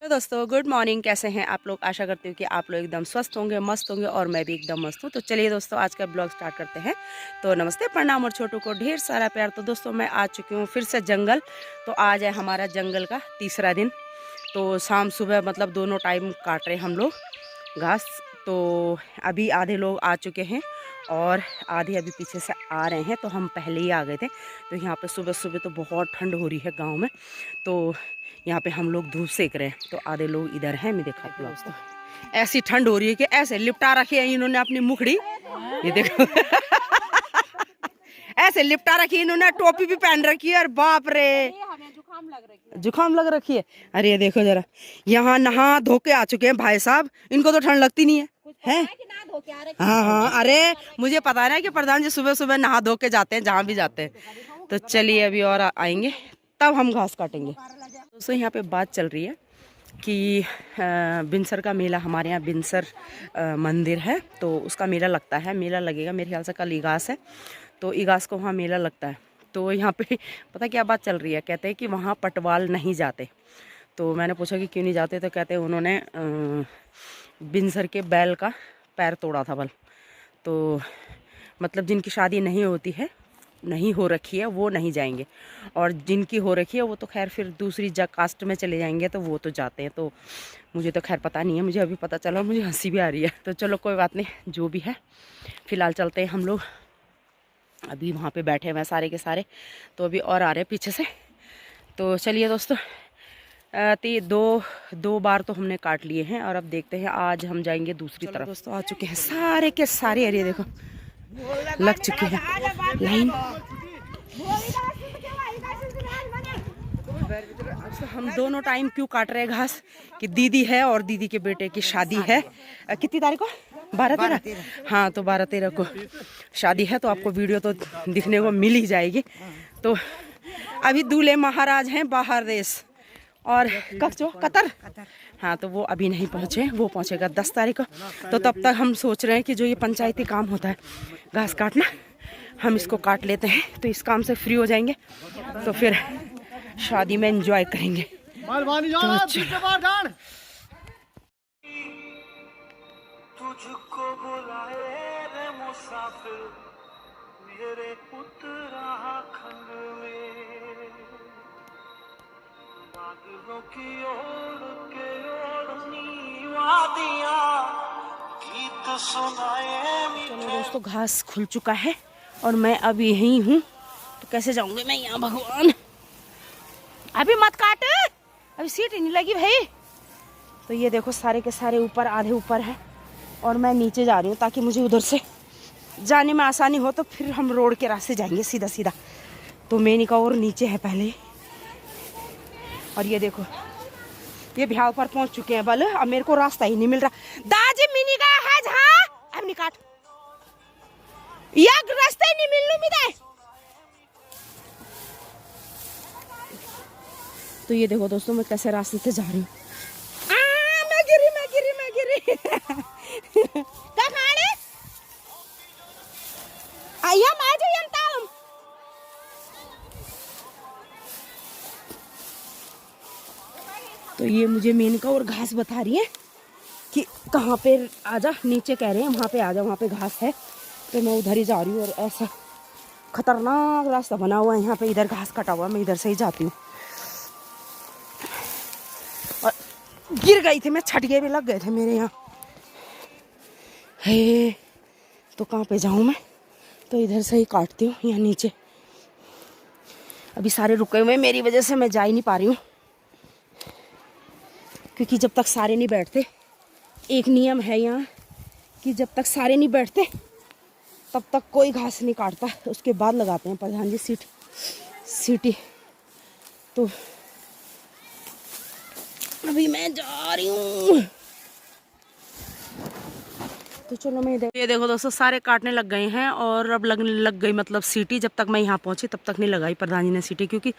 तो दोस्तों good morning. कैसे हैं आप लोग? आशा करती हूँ कि आप लोग एकदम स्वस्थ होंगे, मस्त होंगे और मैं भी एकदम मस्त हूँ। तो चलिए दोस्तों आज का ब्लॉग स्टार्ट करते हैं। तो नमस्ते, प्रणाम और छोटू को ढेर सारा प्यार। तो दोस्तों मैं आ चुकी हूँ फिर से जंगल। तो आज है हमारा जंगल का तीसरा दिन। तो शाम सुबह मतलब दोनों टाइम काट रहे हम लोग घास। तो अभी आधे लोग आ चुके हैं और आधे अभी पीछे से आ रहे हैं। तो हम पहले ही आ गए थे। तो यहाँ पे सुबह सुबह तो बहुत ठंड हो रही है गांव में। तो यहाँ पे हम लोग धूप सेक रहे हैं। तो आधे लोग इधर हैं, मैं दिखाती हूँ आपको। ऐसी ठंड हो रही है कि ऐसे लिपटा रखी है इन्होंने अपनी मुखड़ी। ये देखो ऐसे लिपटा रखी है इन्होंने, टोपी भी पहन रखी है और बाप रे जुकाम लग रखी है। अरे ये देखो जरा, यहाँ नहा धो के आ चुके हैं भाई साहब। इनको तो ठंड लगती नहीं है। हाँ हाँ, अरे मुझे पता है ना कि प्रधान जी सुबह सुबह नहा धो के जाते हैं जहाँ भी जाते हैं। तो चलिए अभी और आएंगे तब हम घास काटेंगे। दोस्तों यहाँ पे बात चल रही है कि बिनसर का मेला, हमारे यहाँ बिनसर मंदिर है तो उसका मेला लगता है। मेला लगेगा मेरे ख्याल से कल इगास है, तो इगास को वहाँ मेला लगता है। तो यहाँ पे पता क्या बात चल रही है, कहते हैं कि वहाँ पटवाल नहीं जाते। तो मैंने पूछा कि क्यों नहीं जाते, तो कहते हैं उन्होंने बिनसर के बैल का पैर तोड़ा था बल। तो मतलब जिनकी शादी नहीं होती है, नहीं हो रखी है, वो नहीं जाएंगे। और जिनकी हो रखी है वो तो खैर फिर दूसरी कास्ट में चले जाएंगे, तो वो तो जाते हैं। तो मुझे तो खैर पता नहीं है, मुझे अभी पता चला, मुझे हंसी भी आ रही है। तो चलो कोई बात नहीं, जो भी है फ़िलहाल चलते हैं हम लोग। अभी वहाँ पे बैठे हुए हैं सारे के सारे, तो अभी और आ रहे हैं पीछे से। तो चलिए दोस्तों, दो बार तो हमने काट लिए हैं और अब देखते हैं आज हम जाएंगे दूसरी तरफ। दोस्तों आ चुके हैं सारे के सारे। अरे देखो लग चुके हैं लाइन। हम दोनों टाइम क्यों काट रहे हैं घास कि दीदी है और दीदी के बेटे की शादी है। कितनी तारीख को? 12-13। हाँ, तो 12-13 को शादी है। तो आपको वीडियो तो दिखने को मिल ही जाएगी। तो अभी दूल्हे महाराज हैं बाहर देश, और कब जो कतर। हाँ, तो वो अभी नहीं पहुँचे, वो पहुँचेगा 10 तारीख को। तो तब तक हम सोच रहे हैं कि जो ये पंचायती काम होता है घास काटना, हम इसको काट लेते हैं। तो इस काम से फ्री हो जाएंगे, तो फिर शादी में एंजॉय करेंगे। तुझको बुलाए रे मुसाफिर मेरे उत्तराखंड में, बादलों की ओर के ओढ़नी वादियां गीत सुनाए। चलो दोस्तों, घास खुल चुका है और मैं अब यहीं हूँ। तो कैसे जाऊंगी मैं यहाँ भगवान? अभी मत काट, अभी सीट ही नहीं लगी भाई। तो ये देखो सारे के सारे ऊपर, आधे ऊपर है और मैं नीचे जा रही हूँ ताकि मुझे उधर से जाने में आसानी हो। तो फिर हम रोड के रास्ते जाएंगे सीधा सीधा। तो मेनी का और नीचे है पहले। और ये देखो ये बिहार पर पहुंच चुके हैं बल। अब मेरे को रास्ता ही नहीं मिल रहा। दादी मिनी का है जहाँ अब निकाट या रास्ता ही नहीं मिलने मिले। तो ये देखो दोस्तों मैं कैसे रास्ते से जा रही हूँ। मैं गिरी तो ये मुझे मेनका और घास बता रही है कि कहाँ पे आजा, नीचे कह रहे हैं वहाँ पे आजा, वहाँ पे घास है। तो मैं उधर ही जा रही हूँ और ऐसा खतरनाक रास्ता बना हुआ है यहाँ पे, इधर घास कटा हुआ है, मैं इधर से ही जाती हूँ। और गिर गई थी मैं, छटके भी लग गए थे मेरे यहाँ। हे तो कहाँ पे जाऊँ मैं? तो इधर से ही काटती हूँ यहाँ नीचे। अभी सारे रुके हुए मेरी वजह से, मैं जा ही नहीं पा रही हूँ क्योंकि जब तक सारे नहीं बैठते, एक नियम है यहाँ कि जब तक सारे नहीं बैठते तब तक कोई घास नहीं काटता, उसके बाद लगाते हैं प्रधान जी सीटी। तो अभी मैं जा रही हूँ। तो चलो मैं ये देखो दोस्तों सारे काटने लग गए हैं और अब लगने लग गई मतलब सीटी। जब तक मैं यहाँ पहुँची तब तक नहीं लगाई प्रधान जी ने सीटी, क्योंकि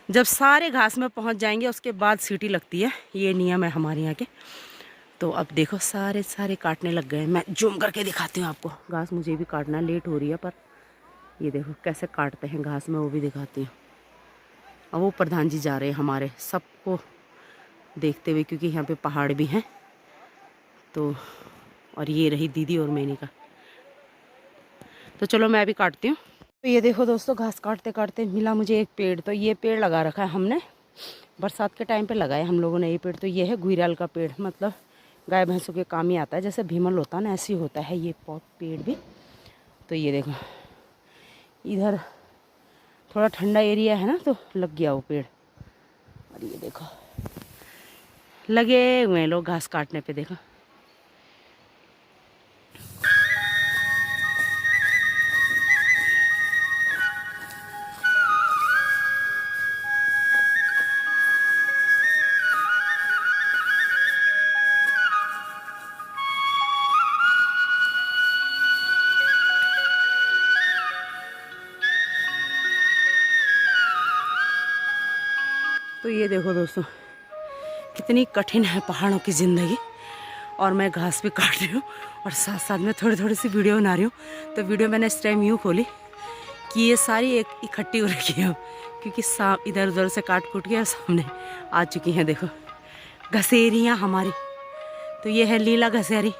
जब सारे घास में पहुँच जाएंगे उसके बाद सीटी लगती है, ये नियम है हमारे यहाँ के। तो अब देखो सारे काटने लग गए। मैं जूम करके दिखाती हूँ आपको। घास मुझे भी काटना लेट हो रही है, पर ये देखो कैसे काटते हैं घास में, वो भी दिखाती हूँ। अब वो प्रधान जी जा रहे हैं हमारे सबको देखते हुए, क्योंकि यहाँ पे पहाड़ भी हैं। तो और ये रही दीदी और मेनिका। तो चलो मैं अभी काटती हूँ। तो ये देखो दोस्तों, घास काटते काटते मिला मुझे एक पेड़। तो ये पेड़ लगा रखा है हमने, बरसात के टाइम पे लगाया हम लोगों ने ये पेड़। तो ये है गुइराल का पेड़, मतलब गाय भैंसों के काम ही आता है। जैसे भीमल होता है ना, ऐसे ही होता है ये पेड़ भी। तो ये देखो, इधर थोड़ा ठंडा एरिया है ना, तो लग गया वो पेड़। और ये देखो लगे हुए हैं लोग घास काटने पे, देखो। तो ये देखो दोस्तों, कितनी कठिन है पहाड़ों की ज़िंदगी। और मैं घास भी काट रही हूँ और साथ साथ में थोड़ी थोड़ी सी वीडियो बना रही हूँ। तो वीडियो मैंने इस टाइम यूँ खोली कि ये सारी एक इकट्ठी हो रखी है, क्योंकि सांप इधर उधर से काट कूट के सामने आ चुकी हैं। देखो घसेरियाँ हमारी। तो ये है लीला घसेरी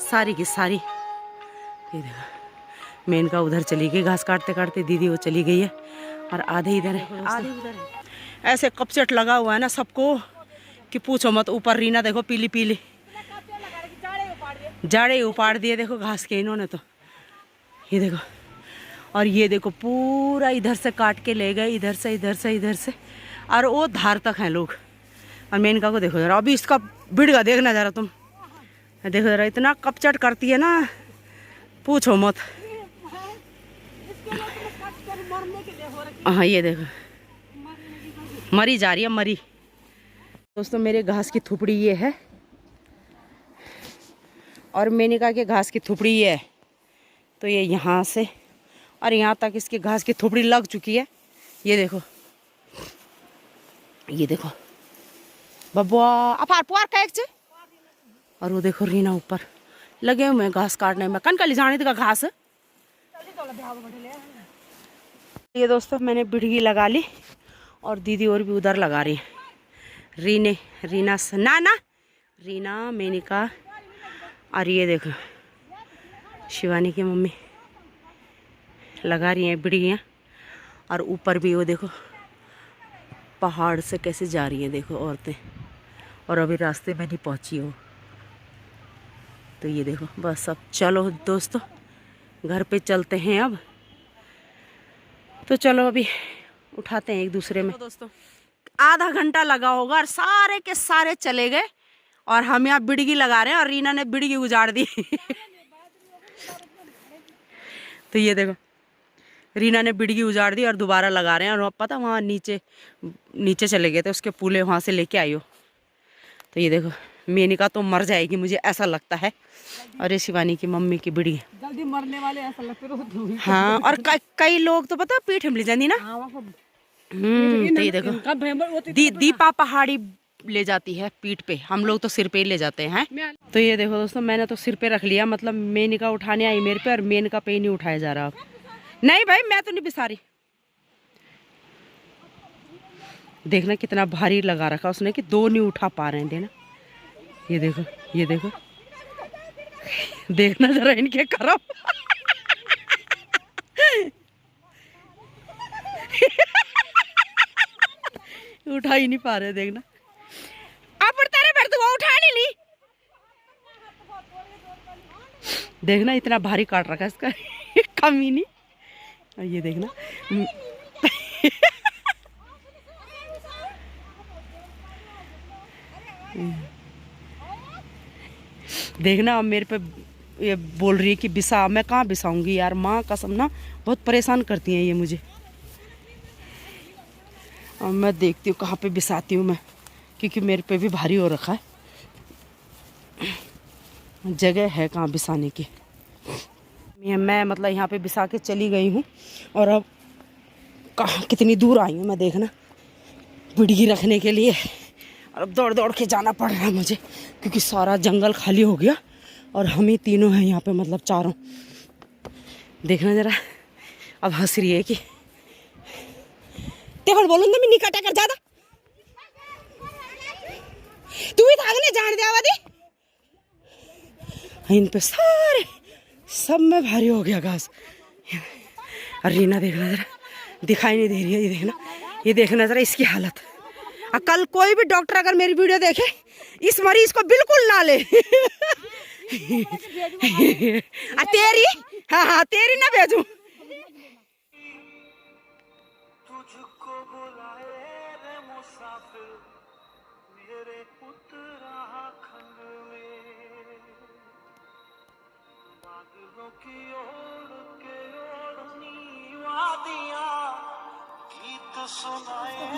सारी की सारी। ये देखो मेनका उधर चली गई घास काटते काटते, दीदी वो चली गई है, और आधे इधर है आधे उधर है। ऐसे कपचट लगा हुआ है ना सबको कि पूछो मत। ऊपर रीना देखो पीली पीली, जाड़े उपाड़ दिए देखो घास के इन्होंने। तो ये देखो, और ये देखो पूरा इधर से काट के ले गए, इधर से इधर से इधर से, और वो धार तक हैं लोग। और मेनका को देखो जरा, अभी इसका भिड़गा देखना जरा तुम, देखो जरा, इतना कपचट करती है ना, पूछो मत। हाँ ये देखो मरी जा रही है, मरी। दोस्तों मेरे घास की थुपड़ी ये है, और मेनिका के घास की थुपड़ी ये है। तो ये यहाँ से और यहाँ तक इसकी घास की थुपड़ी लग चुकी है। ये देखो, ये देखो बब्बुआ अपार पुआर का एक। और वो देखो रीना ऊपर लगे हुए हैं घास काटने में। कन कल जाने का घास। ये दोस्तों मैंने बिड़गी लगा ली, और दीदी और भी उधर लगा रही है। रीना मेनिका, और ये देखो शिवानी की मम्मी लगा रही हैं बिड़गियाँ। और ऊपर भी वो देखो पहाड़ से कैसे जा रही हैं, देखो औरतें, और अभी रास्ते में नहीं पहुंची हो। तो ये देखो, बस अब चलो दोस्तों घर पे चलते हैं अब। तो चलो अभी उठाते हैं एक दूसरे में। तो दोस्तों आधा घंटा लगा होगा और सारे के सारे चले गए, और हम यहाँ बिड़गी लगा रहे हैं, और रीना ने बिड़गी उजाड़ दी। तो ये देखो रीना ने बिड़गी उजाड़ दी और दोबारा लगा रहे हैं। और पता वहाँ नीचे चले गए थे, उसके पूले वहाँ से लेके आई हो। तो ये देखो मेनिका तो मर जाएगी मुझे ऐसा लगता है, और ये शिवानी की मम्मी की बिड़ी जल्दी मरने वाले ऐसा लगता है। हाँ, और कई लोग तो पता पीठ हिमली जाती ना। तो ये देखो दीपा पहाड़ी ले जाती है पीठ पे, हम लोग तो सिर पे ही ले जाते हैं। तो ये देखो दोस्तों मैंने तो सिर पे रख लिया, मतलब मेनिका उठाने आई मेरे पे, और मेनिका पे ही नहीं उठाया जा रहा। अब नहीं भाई मैं तो नहीं बिसा रही। देखना कितना भारी लगा रखा उसने कि दो नहीं उठा पा रहे हैं। देना ये देखो, ये देखो, देखना जरा इनके करम। उठा ही नहीं पा रहे, देखना आप वो उठा नहीं ली। देखना इतना भारी काट रखा है इसका। कम ही नहीं। ये देखना देखना अब मेरे पे ये बोल रही है कि बिसा। मैं कहाँ बिसाऊंगी यार, माँ कसम ना बहुत परेशान करती हैं ये मुझे। और मैं देखती हूँ कहाँ पे बिसाती हूँ मैं, क्योंकि मेरे पे भी भारी हो रखा है। जगह है कहाँ बिसाने की। मैं मतलब यहाँ पे बिसा के चली गई हूँ, और अब कहाँ कितनी दूर आई हूँ मैं, देखना बिड़गी रखने के लिए। और अब दौड़ दौड़ के जाना पड़ रहा है मुझे, क्योंकि सारा जंगल खाली हो गया और हम ही तीनों हैं यहाँ पे, मतलब चारों। देखना जरा, अब हंस रही है कि देखो बोलूँ ना मैं नहीं काटा कर ज़्यादा। तू भी भागने जान दे आवादी। इन पे सारे सब में भारी हो गया घास। और रीना देखना जरा, दिखाई नहीं दे रही है, ये देखना जरा इसकी हालत। कल कोई भी डॉक्टर अगर मेरी वीडियो देखे, इस मरीज को बिल्कुल ना ले। तेरी, हाँ तेरी ना भेजू।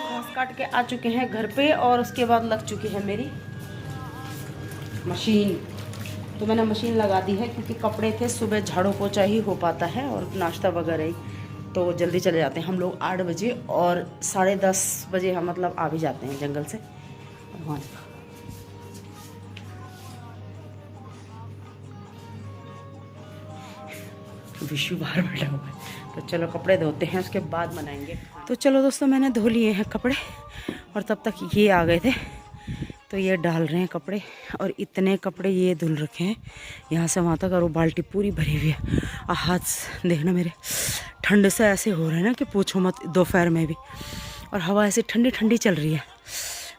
घास काट के आ चुके हैं घर पे और उसके बाद लग चुकी है मेरी मशीन। तो मैंने मशीन लगा दी है क्योंकि कपड़े थे, सुबह झाड़ू पोछा ही हो पाता है और नाश्ता वगैरह ही, तो जल्दी चले जाते हैं हम लोग 8 बजे और 10:30 बजे हम मतलब आ भी जाते हैं जंगल से। वहाँ विशु बाहर बैठा हुआ है, तो चलो कपड़े धोते हैं, उसके बाद बनाएंगे। तो चलो दोस्तों, मैंने धो लिए हैं कपड़े और तब तक ये आ गए थे, तो ये डाल रहे हैं कपड़े। और इतने कपड़े ये धुल रखे हैं यहाँ से वहाँ तक, और वो बाल्टी पूरी भरी हुई है। और हाथ देखना मेरे ठंड से ऐसे हो रहे हैं ना कि पूछो मत, दोपहर में भी। और हवा ऐसे ठंडी ठंडी चल रही है,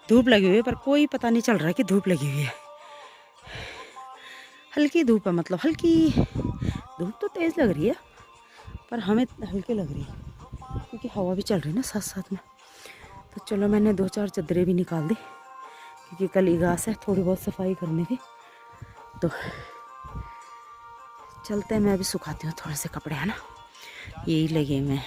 धूप लगी हुई है पर कोई पता नहीं चल रहा है कि धूप लगी हुई है। हल्की धूप है, मतलब हल्की धूप, तो तेज़ लग रही है पर हमें हल्की लग रही है क्योंकि हवा भी चल रही है ना साथ साथ में। तो चलो, मैंने 2-4 चादरें भी निकाल दी क्योंकि कल घास है, थोड़ी बहुत सफाई करनी थी। तो चलते हैं, मैं अभी सुखाती हूँ थोड़े से कपड़े, है ना, यही लगे मैं।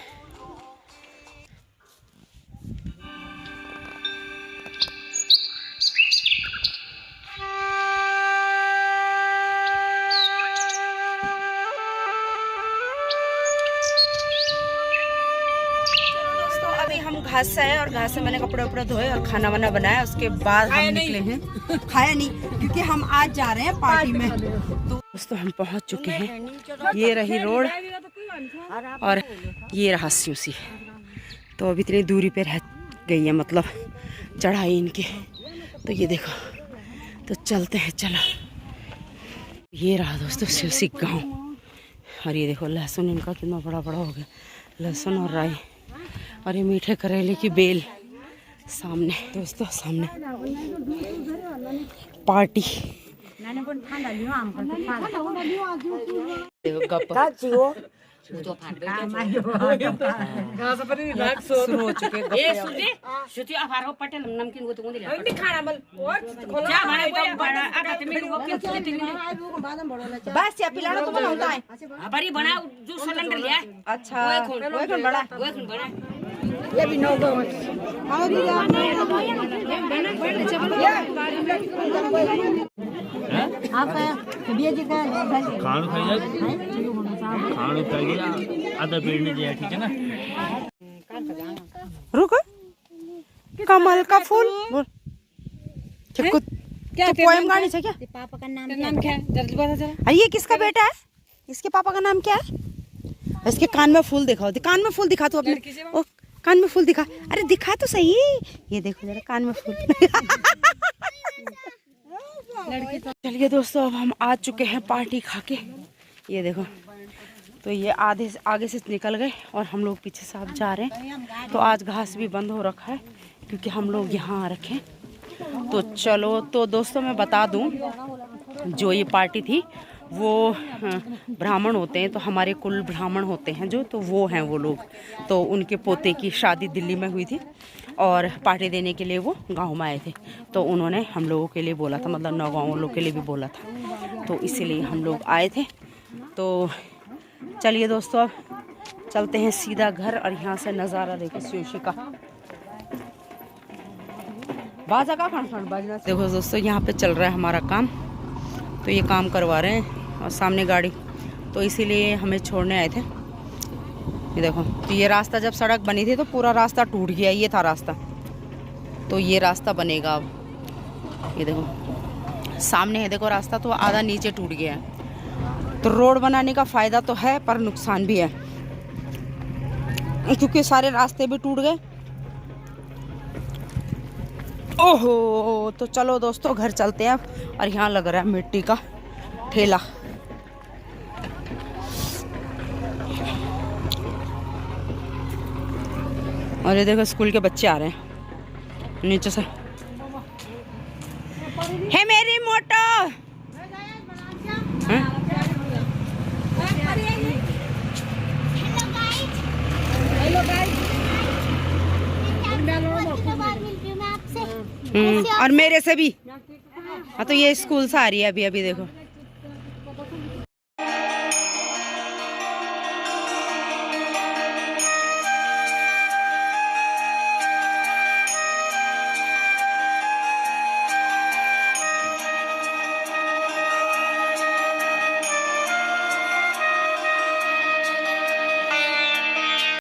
घास से आए और घास से मैंने कपड़े उपड़े धोए और खाना वाना बनाया, उसके बाद हम निकले हैं। खाया नहीं क्योंकि हम आज जा रहे हैं पार्टी में। तो दोस्तों, हम पहुंच चुके हैं, ये रही रोड और ये रहा सीसी। तो अभी इतनी दूरी पे रह गई है, मतलब चढ़ाई इनकी। तो ये देखो, तो चलते हैं, चलो। ये रहा दोस्तों सीसी गाँव। और ये देखो लहसुन इनका कितना बड़ा बड़ा हो गया, लहसुन और राई। और ये मीठे करेले की बेल सामने दोस्तों, सामने पार्टी। देखो गप शुरू हो चुके बस या पिलाना तो बना होता है। बड़ी बना जो सिलेंडर लिया। अच्छा, वो कौन बड़ा, ये भी 9 आधा पेड़ नहीं दिया, ठीक है ना। रुक, कमल का फूल बोल। क्या पोएम गाड़ी से क्या? पापा का नाम क्या है? जल्दी बता जरा। अरे ये किसका बेटा है? इसके पापा का नाम क्या है? इसके कान में फूल दिखाओ, कान में फूल दिखा तू अपने। ओ, कान में फूल दिखा, अरे दिखा तो सही। ये देखो जरा कान में फूल। चलिए दोस्तों, अब हम आ चुके हैं पार्टी खा के। ये देखो, तो ये आगे से निकल गए और हम लोग पीछे से आप जा रहे हैं। तो आज घास भी बंद हो रखा है क्योंकि हम लोग यहाँ आ रखे हैं। तो चलो, तो दोस्तों मैं बता दूं, जो ये पार्टी थी वो ब्राह्मण होते हैं, तो हमारे कुल ब्राह्मण होते हैं जो, तो वो हैं वो लोग। तो उनके पोते की शादी दिल्ली में हुई थी और पार्टी देने के लिए वो गांव में आए थे। तो उन्होंने हम लोगों के लिए बोला था, मतलब 9 गाँव लोग के लिए भी बोला था, तो इसीलिए हम लोग आए थे। तो चलिए दोस्तों, अब चलते हैं सीधा घर और यहाँ से नज़ारा देखो शिवशी का। बाजा का खंड बाजना। देखो दोस्तों, यहाँ पे चल रहा है हमारा काम, तो ये काम करवा रहे हैं और सामने गाड़ी, तो इसीलिए हमें छोड़ने आए थे। ये देखो, तो ये रास्ता जब सड़क बनी थी तो पूरा रास्ता टूट गया, ये था रास्ता, तो ये रास्ता बनेगा अब। ये देखो सामने है, देखो रास्ता तो आधा नीचे टूट गया है। तो रोड बनाने का फ़ायदा तो है पर नुकसान भी है क्योंकि सारे रास्ते भी टूट गए ओहो, तो चलो दोस्तों घर चलते हैं अब। और यहाँ लग रहा है मिट्टी का ठेला। और ये देखो स्कूल के बच्चे आ रहे हैं नीचे से। है मेरी मोटो। हैं? और मेरे से भी। हाँ तो ये स्कूल से आ रही है अभी अभी देखो।